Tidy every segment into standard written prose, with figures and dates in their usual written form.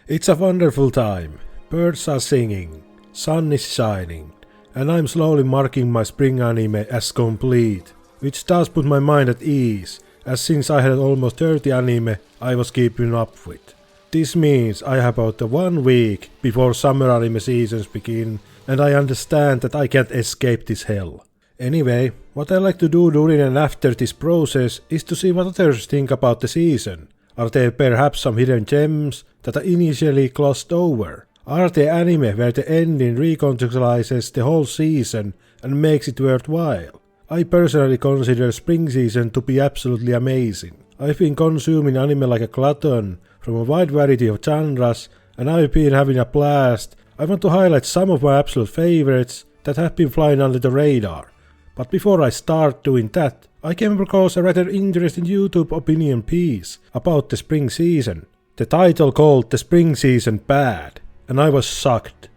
It's a wonderful time. Birds are singing, sun is shining, and I'm slowly marking my spring anime as complete, which does put my mind at ease, as since I had almost 30 anime I was keeping up with. This means I have about 1 week before summer anime seasons begin, and I understand that I can't escape this hell. Anyway, what I like to do during and after this process is to see what others think about the season. Are there perhaps some hidden gems that I initially glossed over? Are there anime where the ending recontextualizes the whole season and makes it worthwhile? I personally consider spring season to be absolutely amazing. I've been consuming anime like a glutton from a wide variety of genres, and I've been having a blast. I want to highlight some of my absolute favorites that have been flying under the radar. But before I start doing that, I came across a rather interesting YouTube opinion piece about the spring season. The title called "The Spring Season Bad", and I was shocked.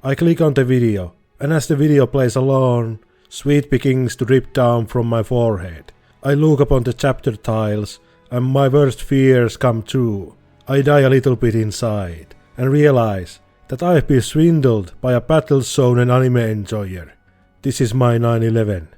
I click on the video, and as the video plays along, sweat begins to drip down from my forehead. I look upon the chapter titles, and my worst fears come true. I die a little bit inside, and realize that I have been swindled by a battle shonen anime enjoyer. This is my 9/11.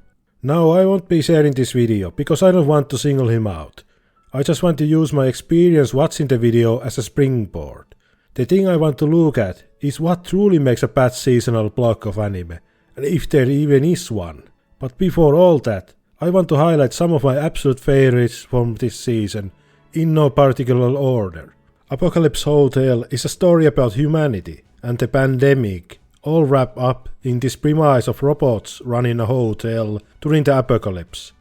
Now I won't be sharing this video because I don't want to single him out. I just want to use my experience watching the video as a springboard. The thing I want to look at is what truly makes a bad seasonal block of anime, and if there even is one. But before all that, I want to highlight some of my absolute favorites from this season, in no particular order. Apocalypse Hotel is a story about humanity and the pandemic, all wrapped up in this premise of robots running a hotel during the apocalypse.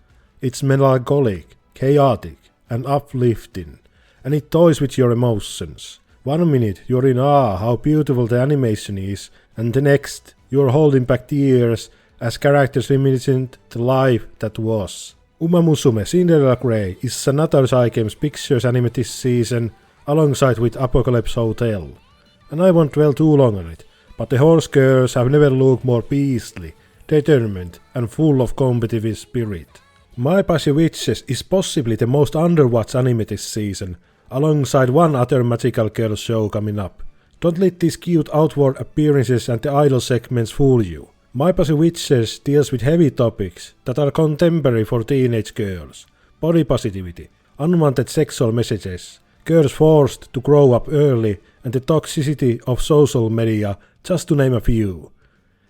It's melancholic, chaotic, and uplifting, and it toys with your emotions. 1 minute you're in awe how beautiful the animation is, and the next you're holding back tears as characters reminiscent the life that was. Uma Musume Cinderella Grey is another Cygames Pictures anime this season, alongside with Apocalypse Hotel. And I won't dwell too long on it, but the horse girls have never looked more beastly, determined, and full of competitive spirit. My Passy Witches is possibly the most underwatched anime this season, alongside one other magical girl show coming up. Don't let these cute outward appearances and the idol segments fool you. My Passy Witches deals with heavy topics that are contemporary for teenage girls: body positivity, unwanted sexual messages, girls forced to grow up early, and the toxicity of social media, just to name a few.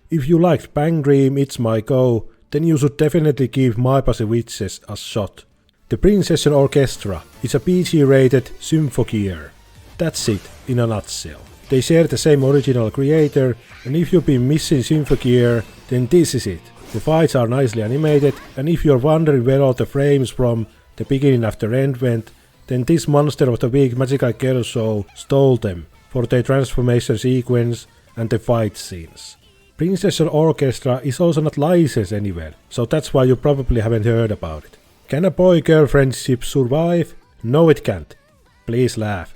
If you liked Bang Dream It's My Go, then you should definitely give My Passy Witches a shot. The Princession Orchestra is a PG-rated symphogear. That's it, in a nutshell. They share the same original creator, and if you've been missing symphogear, then this is it. The fights are nicely animated, and if you're wondering where all the frames from the beginning after end went, then this Monster of the Week Magical Girl show stole them for their transformation sequence and the fight scenes. Princess Orchestra is also not licensed anywhere, so that's why you probably haven't heard about it. Can a boy-girl friendship survive? No, it can't. Please laugh.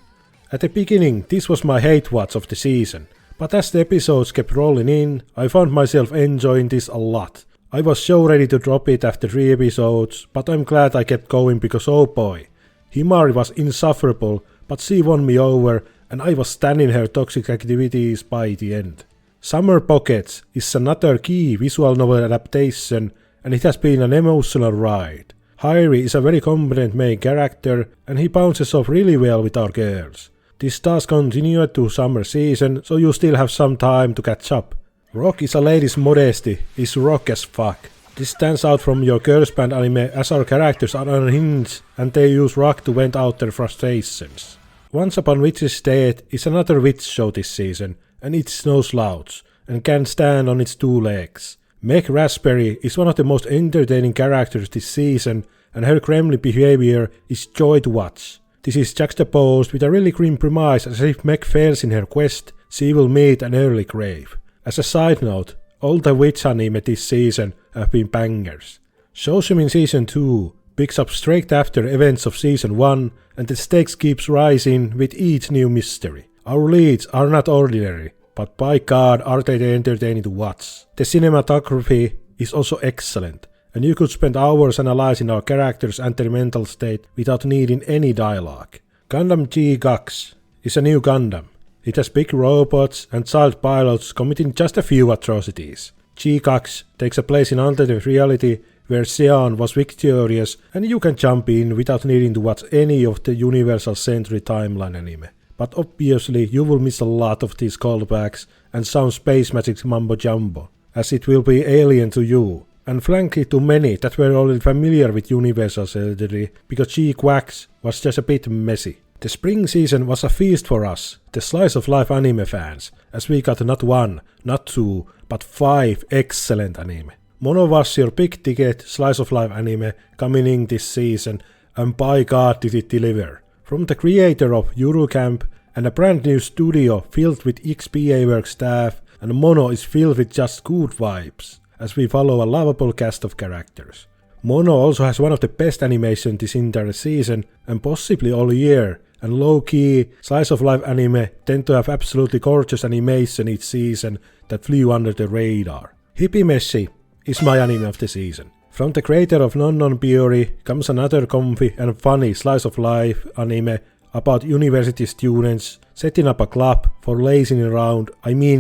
At the beginning, this was my hate watch of the season, but as the episodes kept rolling in, I found myself enjoying this a lot. I was so ready to drop it after 3 episodes, but I'm glad I kept going because oh boy, Himari was insufferable, but she won me over, and I was standing her toxic activities by the end. Summer Pockets is another key visual novel adaptation, and it has been an emotional ride. Hairi is a very competent main character, and he bounces off really well with our girls. This does continue to summer season, so you still have some time to catch up. Rock is a lady's modesty, is rock as fuck. This stands out from your girls band anime as our characters are unhinged and they use rock to vent out their frustrations. Once Upon Witch's Death is another witch show this season, and it's no slouch, and can stand on its 2 legs. Meg Raspberry is one of the most entertaining characters this season, and her gremlin behavior is joy to watch. This is juxtaposed with a really grim premise, as if Meg fails in her quest, she will meet an early grave. As a side note, all the witch anime this season have been bangers. Shoshumin Season 2 picks up straight after events of Season 1, and the stakes keeps rising with each new mystery. Our leads are not ordinary, but by God are they entertaining to watch. The cinematography is also excellent, and you could spend hours analyzing our characters and their mental state without needing any dialogue. Gundam G Gax is a new Gundam, It has big robots and child pilots committing just a few atrocities. G-Gax takes a place in alternate reality where Sean was victorious and you can jump in without needing to watch any of the Universal Century Timeline anime. But obviously you will miss a lot of these callbacks and some space magic mumbo jumbo, as it will be alien to you, and frankly to many that were already familiar with Universal Century because G-Gax was just a bit messy. The spring season was a feast for us, the slice of life anime fans, as we got not 1, not 2, but 5 excellent anime. Mono was your big ticket slice of life anime coming in this season, and by God did it deliver. From the creator of Eurocamp and a brand new studio filled with XPA work staff, and Mono is filled with just good vibes, as we follow a lovable cast of characters. Mono also has one of the best animation this entire season, and possibly all year, and low-key, slice-of-life anime tend to have absolutely gorgeous animation each season that flew under the radar. Hippie Messi is my anime of the season. From the creator of Non Biori comes another comfy and funny slice-of-life anime about university students setting up a club for lazing around,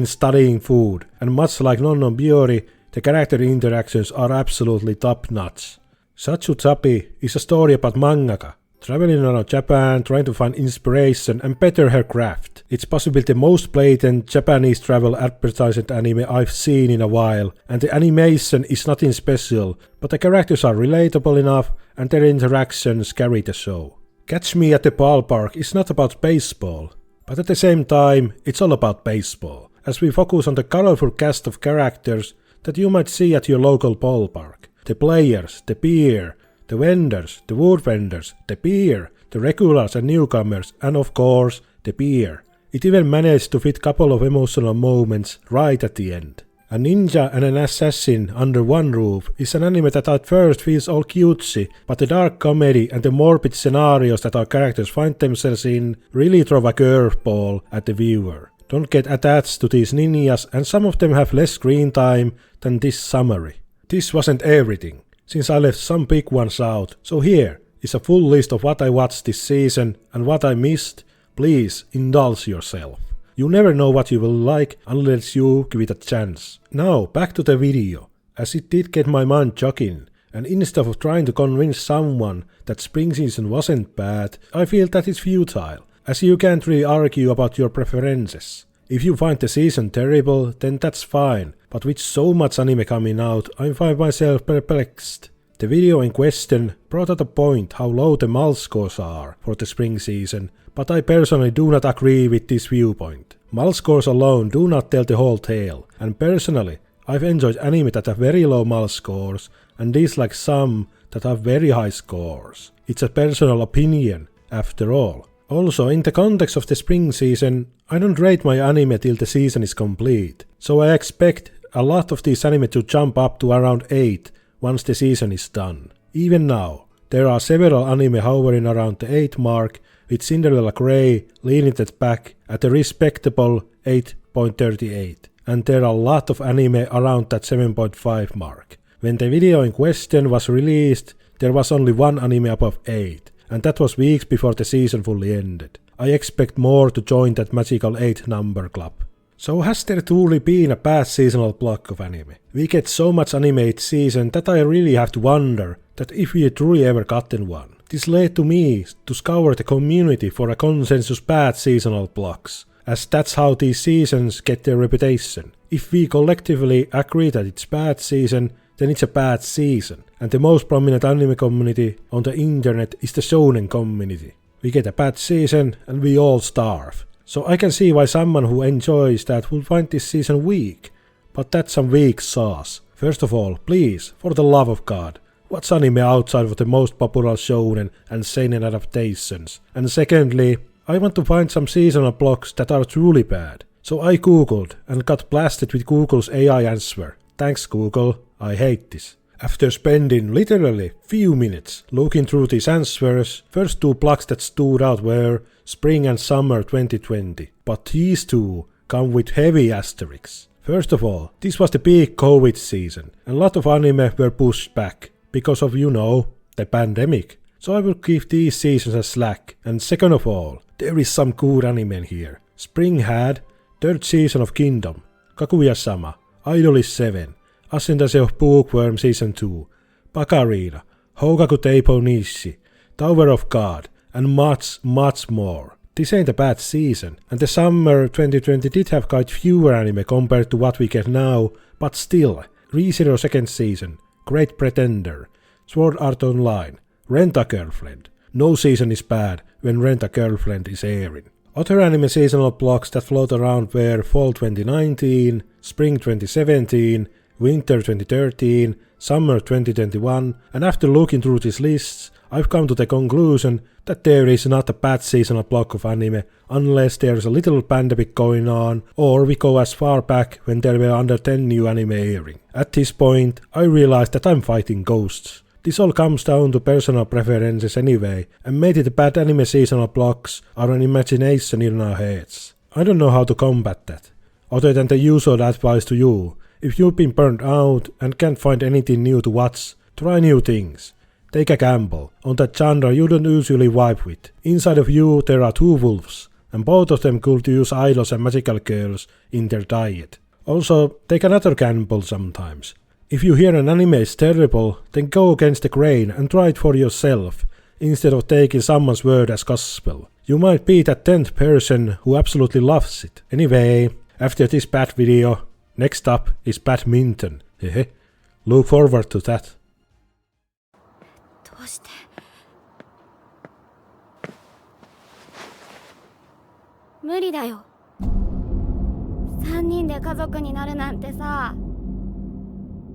studying food, and much like Non Biori, the character interactions are absolutely top-notch. Satsuchapi is a story about mangaka traveling around Japan trying to find inspiration and better her craft. It's possibly the most blatant Japanese travel advertised anime I've seen in a while, and the animation is nothing special, but the characters are relatable enough and their interactions carry the show. Catch Me at the Ballpark is not about baseball, but at the same time it's all about baseball, as we focus on the colorful cast of characters that you might see at your local ballpark. The players, the beer, the vendors, the wood vendors, the beer, the regulars and newcomers, and of course, the beer. It even managed to fit a couple of emotional moments right at the end. A ninja and an assassin under one roof is an anime that at first feels all cutesy, but the dark comedy and the morbid scenarios that our characters find themselves in really throw a curveball at the viewer. Don't get attached to these ninjas, and some of them have less screen time than this summary. This wasn't everything, since I left some big ones out, so here is a full list of what I watched this season and what I missed. Please indulge yourself. You never know what you will like unless you give it a chance. Now back to the video, as it did get my mind jogging, and instead of trying to convince someone that spring season wasn't bad, I feel that it's futile, as you can't really argue about your preferences. If you find the season terrible, then that's fine, but with so much anime coming out, I find myself perplexed. The video in question brought out a point how low the MAL scores are for the spring season, but I personally do not agree with this viewpoint. MAL scores alone do not tell the whole tale, and personally, I've enjoyed anime that have very low MAL scores, and dislike some that have very high scores. It's a personal opinion, after all. Also, in the context of the spring season, I don't rate my anime till the season is complete, so I expect a lot of these anime to jump up to around 8 once the season is done. Even now, there are several anime hovering around the 8 mark, with Cinderella Grey leaning it back at a respectable 8.38, and there are a lot of anime around that 7.5 mark. When the video in question was released, there was only one anime above 8, and that was weeks before the season fully ended. I expect more to join that magical 8 number club. So has there truly been a bad seasonal block of anime? We get so much anime each season that I really have to wonder that if we truly ever gotten one. This led to me to scour the community for a consensus bad seasonal blocks, as that's how these seasons get their reputation. If we collectively agree that it's bad season, then it's a bad season, and the most prominent anime community on the internet is the shonen community. We get a bad season and we all starve. So I can see why someone who enjoys that will find this season weak, but that's some weak sauce. First of all, please, for the love of God, watch anime outside of the most popular shonen and seinen adaptations. And secondly, I want to find some seasonal blocks that are truly bad. So I googled and got blasted with Google's AI answer. Thanks Google, I hate this. After spending literally few minutes looking through these answers, first 2 blocks that stood out were Spring and Summer 2020, but these 2 come with heavy asterisks. First of all, this was the peak COVID season, and a lot of anime were pushed back, because of, the pandemic. So I will give these seasons a slack, and second of all, there is some good anime in here. Spring had third season of Kingdom, Kaguya-sama, Idol is 7, Ascendancy of Bookworm Season 2, Bakarina, Houkaku Teipo Nishi, Tower of God, and much, much more. This ain't a bad season, and the summer 2020 did have quite fewer anime compared to what we get now, but still, ReZero second season, Great Pretender, Sword Art Online, Rent-a-Girlfriend. No season is bad when Rent-a-Girlfriend is airing. Other anime seasonal blocks that float around were Fall 2019, Spring 2017, Winter 2013, Summer 2021, and after looking through these lists, I've come to the conclusion that there is not a bad seasonal block of anime unless there's a little pandemic going on, or we go as far back when there were under 10 new anime airing. At this point, I realized that I'm fighting ghosts. This all comes down to personal preferences anyway, and maybe the bad anime seasonal blocks are an imagination in our heads. I don't know how to combat that, other than the usual advice to you. If you've been burnt out and can't find anything new to watch, try new things. Take a gamble on that genre you don't usually vibe with. Inside of you there are two wolves, and both of them could use idols and magical girls in their diet. Also, take another gamble sometimes. If you hear an anime is terrible, then go against the grain and try it for yourself, instead of taking someone's word as gospel. You might be that 10th person who absolutely loves it. Anyway, after this bad video, next up is badminton. Hehe. Look forward to that. どうして無理だよ。3人で家族になるなんてさ。